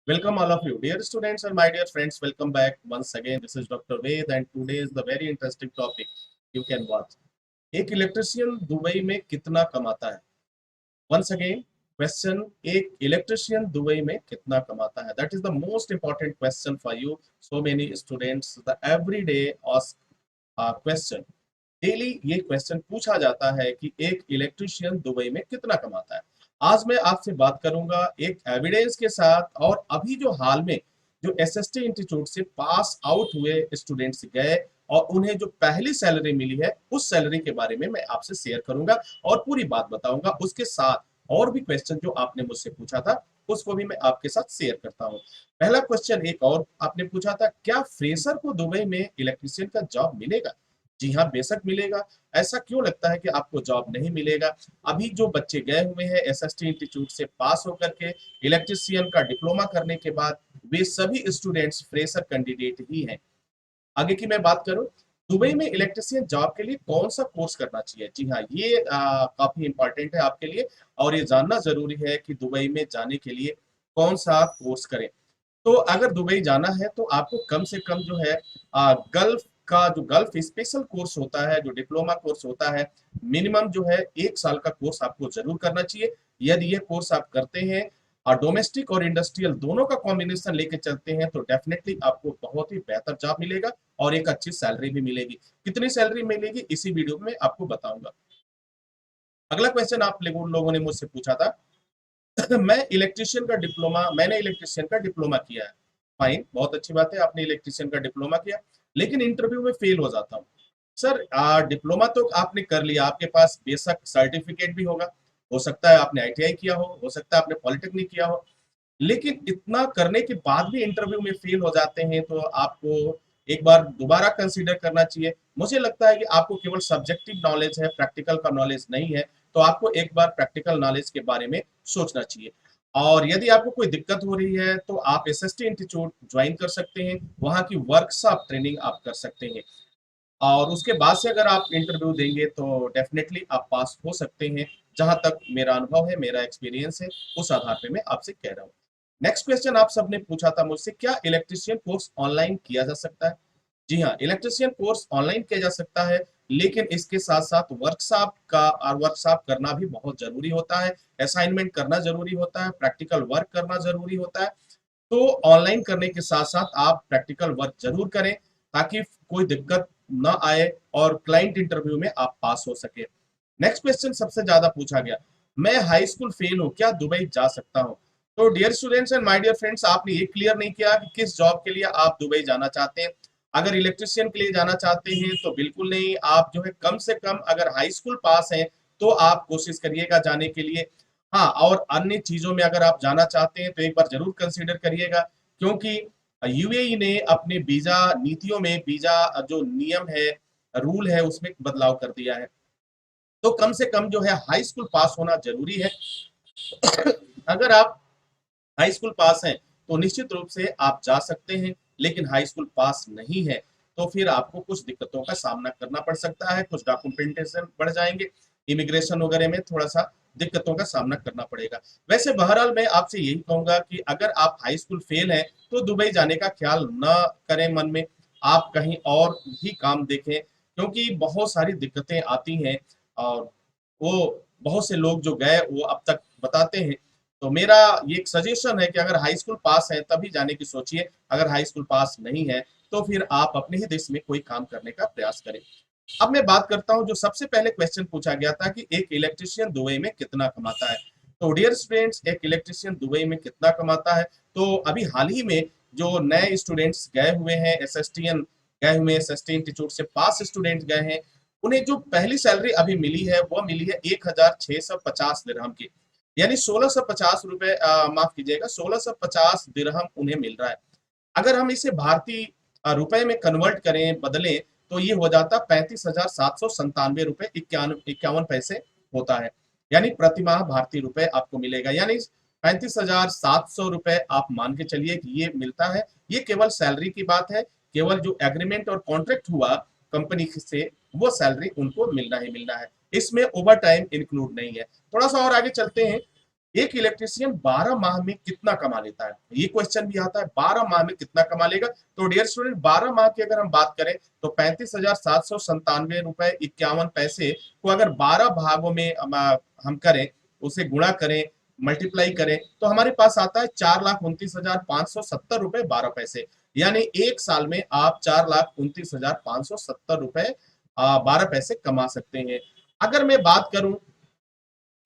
Welcome all of you, dear students and my dear friends. Welcome back once again. This is Dr. Ved and today is the very interesting topic you can watch. एक electrician Dubai में कितना कमाता है? Once again, question: एक electrician Dubai में कितना कमाता है? That is the most important question for you. So many students the everyday ask question. Daily ये क्वेश्चन पूछा जाता है कि एक इलेक्ट्रिशियन दुबई में कितना कमाता है। आज मैं आपसे बात करूंगा एक एविडेंस के साथ और अभी जो हाल में जो एसएसटी इंस्टीट्यूट से पास आउट हुए स्टूडेंट्स गए और उन्हें जो पहली सैलरी मिली है उस सैलरी के बारे में मैं आपसे शेयर करूंगा और पूरी बात बताऊंगा। उसके साथ और भी क्वेश्चन जो आपने मुझसे पूछा था उसको भी मैं आपके साथ शेयर करता हूँ। पहला क्वेश्चन एक और आपने पूछा था, क्या फ्रेशर को दुबई में इलेक्ट्रिशियन का जॉब मिलेगा? जी हाँ, बेशक मिलेगा। ऐसा क्यों लगता है कि आपको जॉब नहीं मिलेगा? अभी जो बच्चे गए हुए हैं एसएसटी इंस्टीट्यूट से पास होकर के इलेक्ट्रिशियन का डिप्लोमा करने के बाद, वे सभी स्टूडेंट्स फ्रेशर कैंडिडेट ही हैं। आगे की मैं बात करूं, दुबई में इलेक्ट्रिशियन जॉब के लिए कौन सा कोर्स करना चाहिए? जी हाँ, ये काफी इंपॉर्टेंट है आपके लिए और ये जानना जरूरी है कि दुबई में जाने के लिए कौन सा कोर्स करें। तो अगर दुबई जाना है तो आपको कम से कम जो है गल्फ का जो गल्फ स्पेशल कोर्स होता है, जो डिप्लोमा कोर्स होता है, मिनिमम जो है 1 साल का कोर्स आपको जरूर करना चाहिए। यदि ये कोर्स आप करते हैं और डोमेस्टिक और इंडस्ट्रियल दोनों का कॉम्बिनेशन लेके चलते हैं तो डेफिनेटली आपको बहुत ही बेहतर जॉब मिलेगा और एक अच्छी सैलरी भी मिलेगी। कितनी सैलरी मिलेगी इसी वीडियो में आपको बताऊंगा। अगला क्वेश्चन आप लोगों ने मुझसे पूछा था मैंने इलेक्ट्रिशियन का डिप्लोमा किया है। फाइन, बहुत अच्छी बात है, आपने इलेक्ट्रिशियन का डिप्लोमा किया, लेकिन इंटरव्यू में फेल हो जाता हूँ। सर, डिप्लोमा तो आपने कर लिया, आपके पास बेशक सर्टिफिकेट भी होगा, हो सकता है आपने आईटीआई किया हो सकता है आपने पॉलिटेक्निक किया हो, लेकिन इतना करने के बाद भी इंटरव्यू में फेल हो जाते हैं तो आपको एक बार दोबारा कंसीडर करना चाहिए। मुझे लगता है कि आपको केवल सब्जेक्टिव नॉलेज है, प्रैक्टिकल का नॉलेज नहीं है, तो आपको एक बार प्रैक्टिकल नॉलेज के बारे में सोचना चाहिए। और यदि आपको कोई दिक्कत हो रही है तो आप एसएसटी इंस्टीट्यूट ज्वाइन कर सकते हैं, वहां की वर्कशॉप ट्रेनिंग आप कर सकते हैं और उसके बाद से अगर आप इंटरव्यू देंगे तो डेफिनेटली आप पास हो सकते हैं। जहां तक मेरा अनुभव है, मेरा एक्सपीरियंस है, उस आधार पे मैं आपसे कह रहा हूँ। नेक्स्ट क्वेश्चन आप सबने पूछा था मुझसे, क्या इलेक्ट्रिशियन कोर्स ऑनलाइन किया जा सकता है? जी हाँ, इलेक्ट्रिशियन कोर्स ऑनलाइन किया जा सकता है, लेकिन इसके साथ साथ वर्कशॉप करना भी बहुत जरूरी होता है, असाइनमेंट करना जरूरी होता है, प्रैक्टिकल वर्क करना जरूरी होता है। तो ऑनलाइन करने के साथ साथ आप प्रैक्टिकल वर्क जरूर करें ताकि कोई दिक्कत ना आए और क्लाइंट इंटरव्यू में आप पास हो सके। नेक्स्ट क्वेश्चन सबसे ज्यादा पूछा गया, मैं हाई स्कूल फेल हूँ, क्या दुबई जा सकता हूँ? तो dear students and my dear friends, आपने ये क्लियर नहीं किया कि किस जॉब के लिए आप दुबई जाना चाहते हैं। अगर इलेक्ट्रिशियन के लिए जाना चाहते हैं तो बिल्कुल नहीं, आप जो है कम से कम अगर हाई स्कूल पास हैं तो आप कोशिश करिएगा जाने के लिए। हाँ, और अन्य चीजों में अगर आप जाना चाहते हैं तो एक बार जरूर कंसीडर करिएगा, क्योंकि यूएई ने अपने वीजा नीतियों में वीजा जो नियम है, रूल है, उसमें बदलाव कर दिया है। तो कम से कम जो है हाई स्कूल पास होना जरूरी है। अगर आप हाई स्कूल पास हैं तो निश्चित रूप से आप जा सकते हैं, लेकिन हाई स्कूल पास नहीं है तो फिर आपको कुछ दिक्कतों का सामना करना पड़ सकता है, कुछ डॉक्यूमेंटेशन बढ़ जाएंगे, इमिग्रेशन वगैरह में थोड़ा सा दिक्कतों का सामना करना पड़ेगा। वैसे बहरहाल मैं आपसे यही कहूंगा कि अगर आप हाई स्कूल फेल हैं तो दुबई जाने का ख्याल न करें मन में, आप कहीं और ही काम देखें, क्योंकि बहुत सारी दिक्कतें आती हैं और वो बहुत से लोग जो गए वो अब तक बताते हैं। तो मेरा ये एक सजेशन है कि अगर हाई स्कूल पास है तभी जाने की सोचिए, अगर हाई स्कूल पास नहीं है तो फिर आप अपने ही देश में कोई काम करने का प्रयास करें। अब मैं बात करता हूं, जो सबसे पहले क्वेश्चन पूछा गया था कि एक इलेक्ट्रिशियन दुबई में कितना कमाता है। तो डियर स्टूडेंट्स, एक इलेक्ट्रिशियन दुबई में कितना कमाता है, तो अभी हाल ही में जो नए स्टूडेंट्स गए हुए हैं एसएसटीएन, गए हुए एसएसटी इंस्टीट्यूट से पास स्टूडेंट गए हैं, उन्हें जो पहली सैलरी अभी मिली है वो मिली है 1650 दिरहम की, यानी 1650 रुपए, माफ कीजिएगा 1650 दिरहम उन्हें मिल रहा है। अगर हम इसे भारतीय रुपए में कन्वर्ट करें, बदलें, तो ये हो जाता 35,797 रुपए 51 पैसे होता है, यानी प्रतिमाह भारतीय रुपए आपको मिलेगा, यानी 35,700 रुपए आप मान के चलिए कि ये मिलता है। ये केवल सैलरी की बात है, केवल जो एग्रीमेंट और कॉन्ट्रैक्ट हुआ कंपनी से वो सैलरी उनको मिलना ही मिलना है, इसमें ओवर टाइम इंक्लूड नहीं है। थोड़ा सा और आगे चलते हैं, एक इलेक्ट्रीशियन 12 माह में कितना कमा लेता है, ये क्वेश्चन भी आता है, 12 माह में कितना कमा लेगा। तो डियर स्टूडेंट 12 माह की अगर हम बात करें तो 35,797 रुपए 51 पैसे को अगर 12 भागों में हम करें, उसे गुणा करें, मल्टीप्लाई करें, तो हमारे पास आता है 4,29,570 रुपए 12 पैसे। यानी एक साल में आप 4,29,570 रुपए 12 पैसे कमा सकते हैं। अगर मैं बात करूं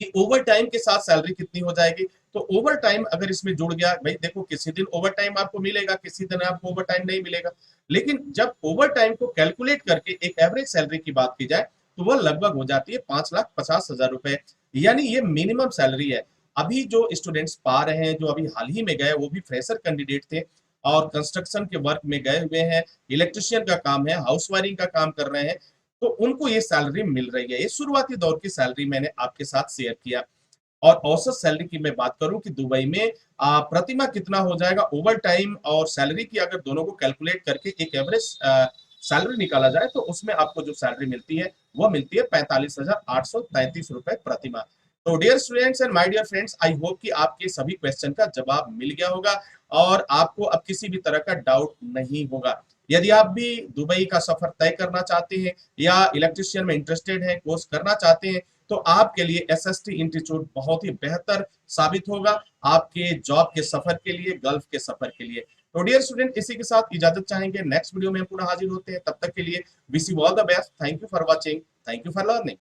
कि ओवर टाइम के साथ सैलरी कितनी हो जाएगी, तो ओवर टाइम अगर इसमें जुड़ गया, भाई देखो किसी दिन ओवर टाइम आपको मिलेगा, किसी दिन आपको ओवर टाइम नहीं मिलेगा, लेकिन जब ओवर टाइम को कैलकुलेट करके एक एवरेज सैलरी की बात की जाए तो वह लगभग हो जाती है 5,50,000 रुपए। यानी ये मिनिमम सैलरी है। अभी जो स्टूडेंट्स पा रहे हैं, जो अभी हाल ही में गए, वो भी फ्रेशर कैंडिडेट थे और कंस्ट्रक्शन के वर्क में गए हुए हैं, इलेक्ट्रिशियन का काम है, हाउस वायरिंग का काम कर रहे हैं, तो उनको ये सैलरी मिल रही है। ये शुरुआती दौर की सैलरी मैंने आपके साथ शेयर किया। और औसत सैलरी की मैं बात करूं कि दुबई में प्रतिमा कितना हो जाएगा, ओवर टाइम और सैलरी की अगर दोनों को कैलकुलेट करके एक एवरेज सैलरी निकाला जाए तो उसमें आपको जो सैलरी मिलती है वह मिलती है 45,833 रुपए प्रतिमा। तो dear students and my dear friends, I hope कि आपके सभी क्वेश्चन का जवाब मिल गया होगा और आपको अब किसी भी तरह का डाउट नहीं होगा। यदि आप भी दुबई का सफर तय करना चाहते हैं या इलेक्ट्रिशियन में इंटरेस्टेड हैं, कोर्स करना चाहते हैं, तो आपके लिए एसएसटी इंस्टीट्यूट बहुत ही बेहतर साबित होगा आपके जॉब के सफर के लिए, गल्फ के सफर के लिए। तो डियर स्टूडेंट, इसी के साथ इजाजत चाहेंगे, नेक्स्ट वीडियो में पुनः हाजिर होते हैं, तब तक के लिए wish you all the best. Thank you for watching, thank you for learning.